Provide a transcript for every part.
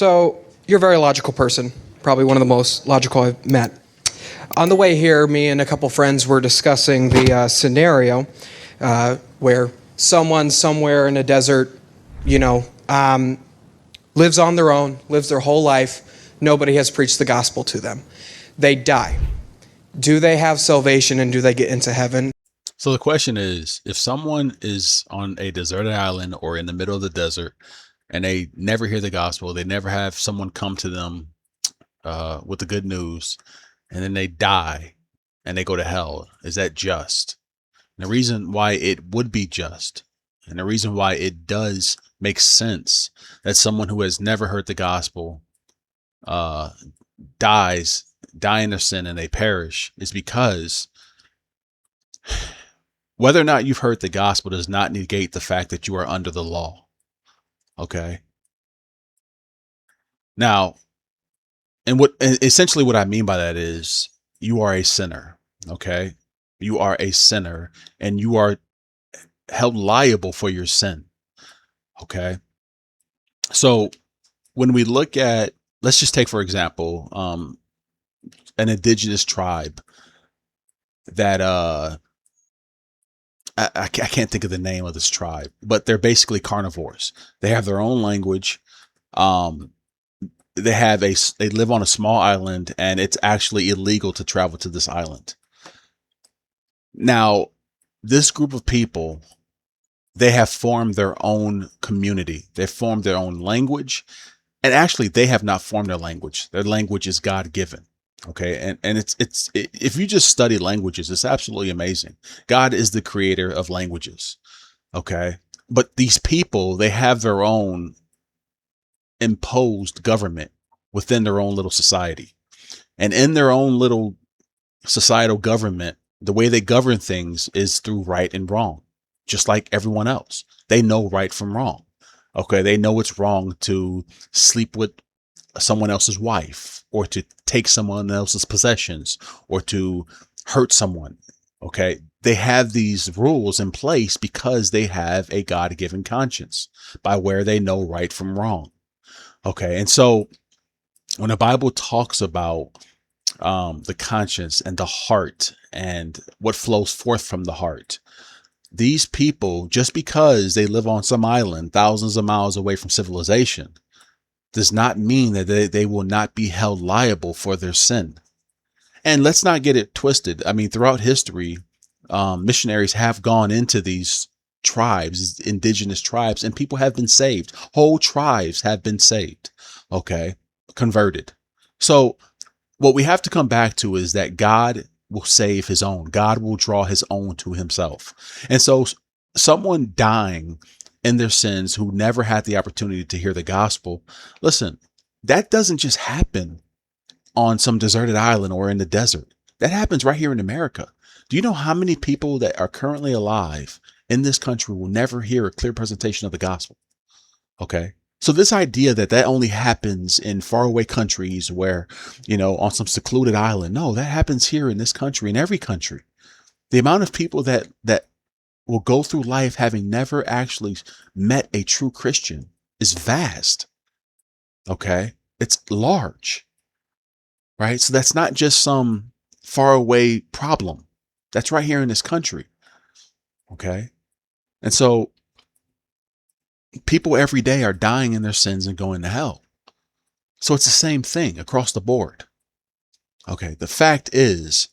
So, you're a very logical person, probably one of the most logical I've met. On the way here, me and a couple friends were discussing the scenario where someone somewhere in a desert, you know, lives on their own, lives their whole life. Nobody has preached the gospel to them. They die. Do they have salvation and do they get into heaven? So the question is, if someone is on a deserted island or in the middle of the desert and they never hear the gospel, they never have someone come to them with the good news, and then they die and they go to hell, is that just? And the reason why it would be just, and the reason why it does make sense that someone who has never heard the gospel uh, die in their sin and they perish, is because whether or not you've heard the gospel does not negate the fact that you are under the law. Okay. Now, essentially what I mean by that is you are a sinner. Okay. You are a sinner and you are held liable for your sin. Okay. So when we look at, let's just take, for example, an indigenous tribe that, I can't think of the name of this tribe, but they're basically carnivores. They have their own language. Um, they live on a small island, and it's actually illegal to travel to this island. Now, this group of people, they have formed their own community. They've formed their own language, and actually, they have not formed their language. Their language is God given. Okay. And if you just study languages, it's absolutely amazing. God is the creator of languages. Okay. But these people, they have their own imposed government within their own little society. And in their own little societal government, the way they govern things is through right and wrong, just like everyone else. They know right from wrong. Okay. They know it's wrong to sleep with someone else's wife, or to take someone else's possessions, or to hurt someone. Okay. They have these rules in place because they have a God-given conscience by where they know right from wrong. Okay. And so when the Bible talks about the conscience and the heart and what flows forth from the heart, these people, just because they live on some island thousands of miles away from civilization, does not mean that they will not be held liable for their sin. And let's not get it twisted. I mean, throughout history, missionaries have gone into these tribes, indigenous tribes, and people have been saved. Whole tribes have been saved. Okay. Converted. So what we have to come back to is that God will save his own. God will draw his own to himself. And so someone dying in their sins who never had the opportunity to hear the gospel, listen, that doesn't just happen on some deserted island or in the desert. That happens right here in America. Do you know how many people that are currently alive in this country will never hear a clear presentation of the gospel? Okay. So this idea that only happens in faraway countries where, on some secluded island. No, that happens here in this country, in every country. The amount of people that will go through life having never actually met a true Christian is vast. Okay. It's large, right? So that's not just some faraway problem. That's right here in this country. Okay. And so people every day are dying in their sins and going to hell. So it's the same thing across the board. Okay. The fact is,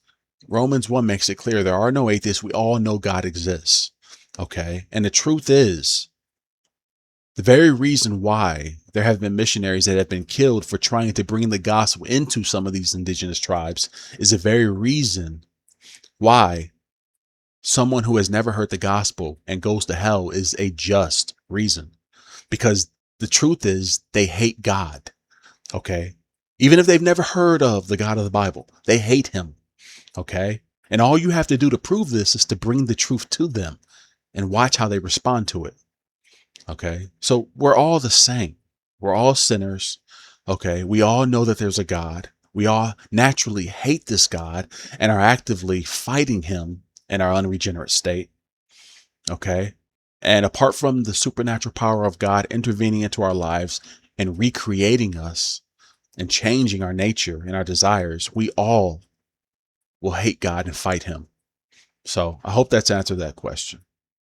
Romans 1 makes it clear there are no atheists. We all know God exists. Okay. And the truth is, the very reason why there have been missionaries that have been killed for trying to bring the gospel into some of these indigenous tribes is the very reason why someone who has never heard the gospel and goes to hell is a just reason. Because the truth is, they hate God. Okay. Even if they've never heard of the God of the Bible, they hate him. Okay. And all you have to do to prove this is to bring the truth to them and watch how they respond to it. Okay. So we're all the same. We're all sinners. Okay. We all know that there's a God. We all naturally hate this God and are actively fighting him in our unregenerate state. Okay. And apart from the supernatural power of God intervening into our lives, and recreating us and changing our nature and our desires, we all will hate God and fight him. So I hope that's answered that question.